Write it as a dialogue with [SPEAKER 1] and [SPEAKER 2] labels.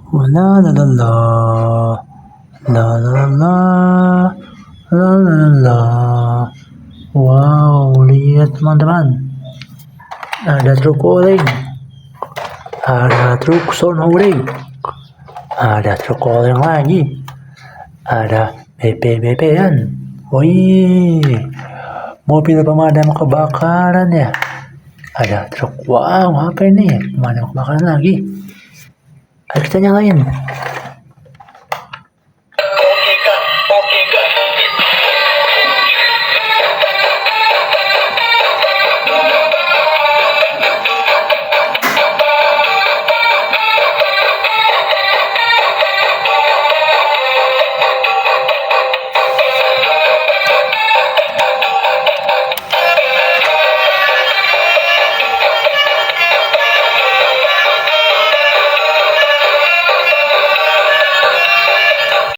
[SPEAKER 1] La la la la. La la la la. La la la la. Wow, lihat teman-teman. Ada truk oleng. Ada truk oleng. Ada truk oleng lagi. Ada BP-BP-an. Wih, mobil pemadam kebakaran ya. Ada truk. Wow, apa ini? Pemadam kebakaran lagi. Ayo kita nyalain.